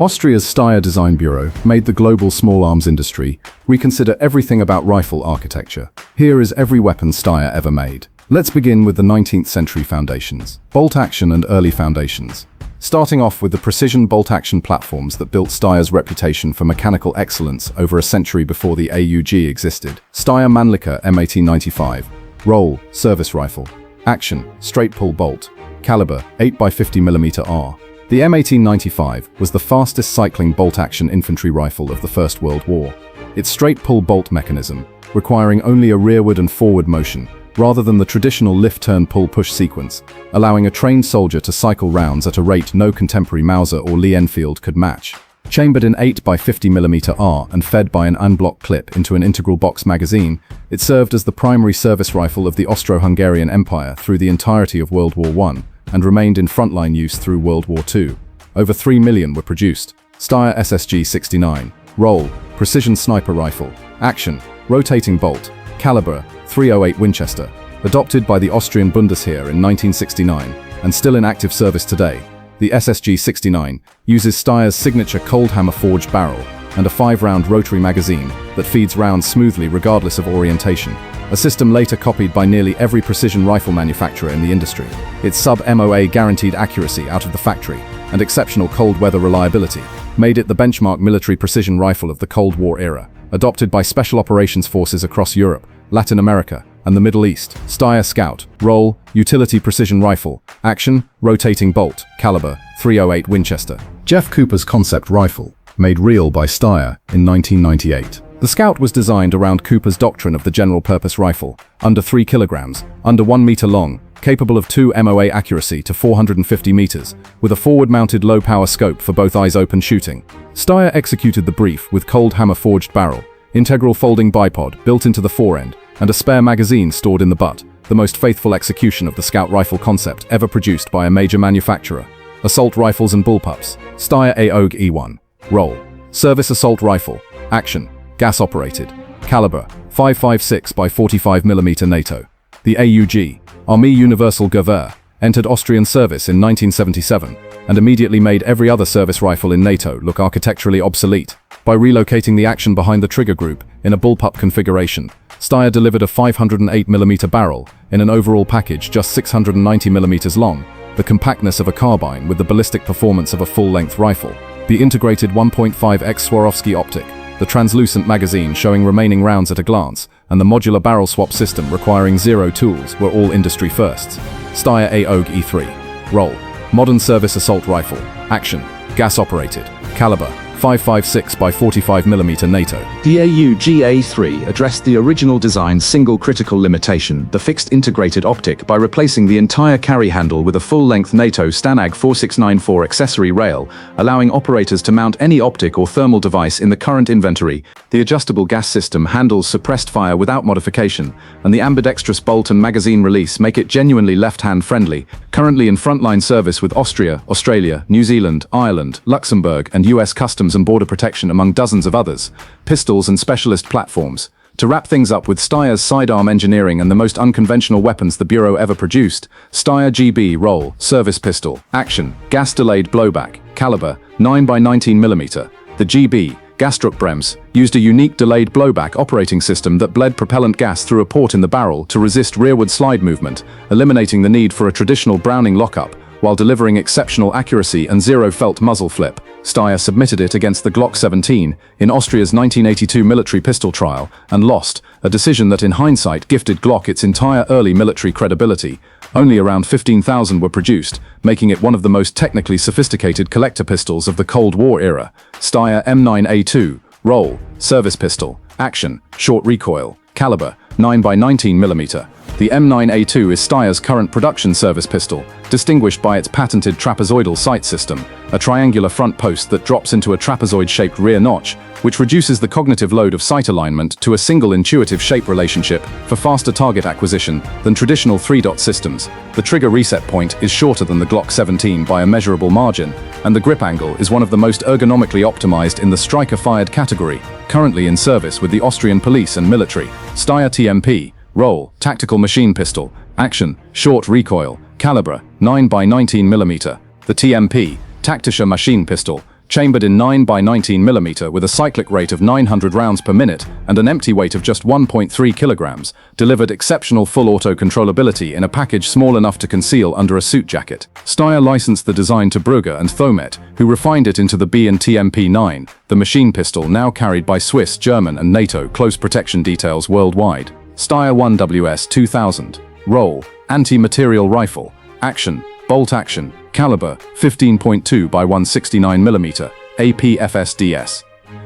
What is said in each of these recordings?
Austria's Steyr Design Bureau made the global small arms industry reconsider everything about rifle architecture. Here is every weapon Steyr ever made. Let's begin with the 19th century foundations. Bolt action and early foundations. Starting off with the precision bolt action platforms that built Steyr's reputation for mechanical excellence over a century before the AUG existed. Steyr Mannlicher M1895. Roll, service rifle. Action, straight pull bolt. Caliber, 8x50mm R. The M1895 was the fastest cycling bolt-action infantry rifle of the First World War. Its straight pull bolt mechanism, requiring only a rearward and forward motion, rather than the traditional lift-turn-pull-push sequence, allowing a trained soldier to cycle rounds at a rate no contemporary Mauser or Lee Enfield could match. Chambered in 8x50mm R and fed by an unblocked clip into an integral box magazine, it served as the primary service rifle of the Austro-Hungarian Empire through the entirety of World War I, and remained in frontline use through World War II. Over 3 million were produced. Steyr SSG-69. Roll, precision sniper rifle. Action, rotating bolt. Caliber, .308 Winchester. Adopted by the Austrian Bundesheer in 1969 and still in active service today, the SSG-69 uses Steyr's signature cold hammer forged barrel and a 5-round rotary magazine that feeds rounds smoothly regardless of orientation, a system later copied by nearly every precision rifle manufacturer in the industry. Its sub-MOA guaranteed accuracy out of the factory and exceptional cold weather reliability made it the benchmark military precision rifle of the Cold War era, adopted by special operations forces across Europe, Latin America, and the Middle East. Steyr Scout. Roll, utility precision rifle. Action, rotating bolt. Caliber, .308 Winchester. Jeff Cooper's concept rifle, made real by Steyr in 1998. The Scout was designed around Cooper's doctrine of the general-purpose rifle, under 3 kilograms, under 1 meter long, capable of 2 MOA accuracy to 450 meters, with a forward-mounted low-power scope for both eyes-open shooting. Steyr executed the brief with cold hammer forged barrel, integral folding bipod built into the forend, and a spare magazine stored in the butt, the most faithful execution of the Scout rifle concept ever produced by a major manufacturer. Assault rifles and bullpups. Steyr AOG E1. Roll, service assault rifle. Action, gas-operated. Caliber, 5.56x45mm NATO. The AUG, Army Universal Gewehr, entered Austrian service in 1977 and immediately made every other service rifle in NATO look architecturally obsolete. By relocating the action behind the trigger group in a bullpup configuration, Steyr delivered a 508mm barrel in an overall package just 690mm long, the compactness of a carbine with the ballistic performance of a full-length rifle, the integrated 1.5x Swarovski optic, the translucent magazine showing remaining rounds at a glance, and the modular barrel swap system requiring 0 tools were all industry firsts. Steyr AOG E3. Roll, modern service assault rifle. Action, gas-operated. Caliber, 5.56x45mm NATO. The AUG-A3 addressed the original design's single critical limitation, the fixed integrated optic, by replacing the entire carry handle with a full-length NATO STANAG 4694 accessory rail, allowing operators to mount any optic or thermal device in the current inventory. The adjustable gas system handles suppressed fire without modification, and the ambidextrous bolt and magazine release make it genuinely left-hand friendly. Currently in frontline service with Austria, Australia, New Zealand, Ireland, Luxembourg, and US Customs and Border Protection among dozens of others, pistols and specialist platforms. To wrap things up with Steyr's sidearm engineering and the most unconventional weapons the Bureau ever produced, Steyr GB Roll, service pistol. Action, gas-delayed blowback. Caliber, 9x19mm. The GB, Gasdruckbremse, used a unique delayed blowback operating system that bled propellant gas through a port in the barrel to resist rearward slide movement, eliminating the need for a traditional Browning lockup, while delivering exceptional accuracy and zero felt muzzle flip. Steyr submitted it against the Glock 17 in Austria's 1982 military pistol trial and lost, a decision that in hindsight gifted Glock its entire early military credibility. Only around 15,000 were produced, making it one of the most technically sophisticated collector pistols of the Cold War era. Steyr M9A2. Roll, service pistol. Action, short recoil. Caliber, 9x19mm. The M9A2 is Steyr's current production service pistol, distinguished by its patented trapezoidal sight system, a triangular front post that drops into a trapezoid-shaped rear notch, which reduces the cognitive load of sight alignment to a single intuitive shape relationship for faster target acquisition than traditional 3-dot systems. The trigger reset point is shorter than the Glock 17 by a measurable margin, and the grip angle is one of the most ergonomically optimized in the striker-fired category, currently in service with the Austrian police and military. Steyr TMP. Roll, tactical machine pistol. Action, short recoil. Caliber, 9x19mm. The TMP, Taktische Machine Pistol, Chambered in 9 by 19 mm with a cyclic rate of 900 rounds per minute and an empty weight of just 1.3 kilograms, delivered exceptional full auto controllability in a package small enough to conceal under a suit jacket. Steyr licensed the design to Brugger and Thomet, who refined it into the B&T MP9, the machine pistol now carried by Swiss, German and NATO close protection details worldwide. Steyr 1WS 2000. Role: anti-materiel rifle. Action: bolt action. Caliber: 15.2 by 169 mm, APFSDS.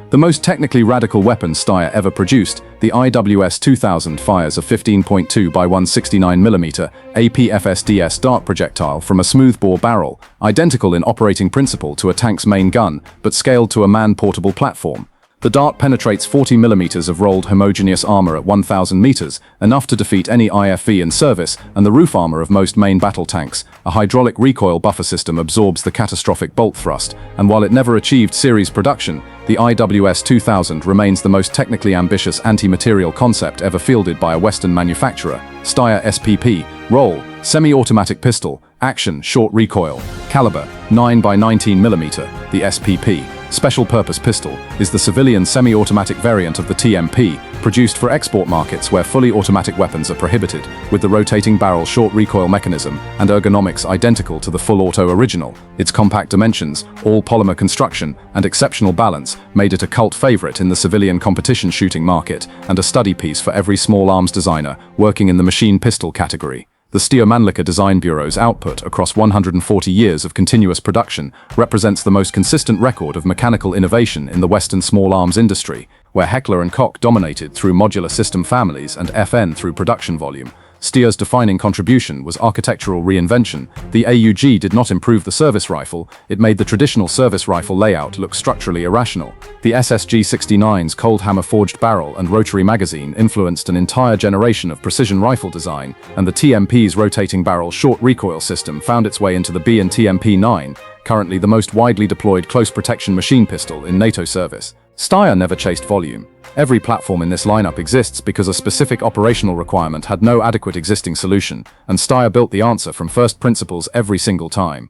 The most technically radical weapon Steyr ever produced, the IWS 2000 fires a 15.2 by 169 mm, APFSDS dart projectile from a smoothbore barrel, identical in operating principle to a tank's main gun, but scaled to a man-portable platform. The dart penetrates 40 mm of rolled homogeneous armor at 1,000 meters, enough to defeat any IFV in service, and the roof armor of most main battle tanks. A hydraulic recoil buffer system absorbs the catastrophic bolt thrust, and while it never achieved series production, the IWS 2000 remains the most technically ambitious anti-materiel concept ever fielded by a Western manufacturer. Steyr SPP. Role: semi-automatic pistol. Action: short recoil. Caliber: 9 by 19 mm. The SPP, Special Purpose Pistol, is the civilian semi-automatic variant of the TMP, produced for export markets where fully automatic weapons are prohibited, with the rotating barrel short recoil mechanism and ergonomics identical to the full auto original. Its compact dimensions, all polymer construction, and exceptional balance made it a cult favorite in the civilian competition shooting market and a study piece for every small arms designer working in the machine pistol category. The Steyr Mannlicher Design Bureau's output across 140 years of continuous production represents the most consistent record of mechanical innovation in the Western small arms industry, where Heckler and Koch dominated through modular system families and FN through production volume. Steyr's defining contribution was architectural reinvention. The AUG did not improve the service rifle, it made the traditional service rifle layout look structurally irrational. The SSG-69's cold hammer forged barrel and rotary magazine influenced an entire generation of precision rifle design, and the TMP's rotating barrel short recoil system found its way into the B&T MP9, currently the most widely deployed close protection machine pistol in NATO service. Steyr never chased volume. Every platform in this lineup exists because a specific operational requirement had no adequate existing solution, and Steyr built the answer from first principles every single time.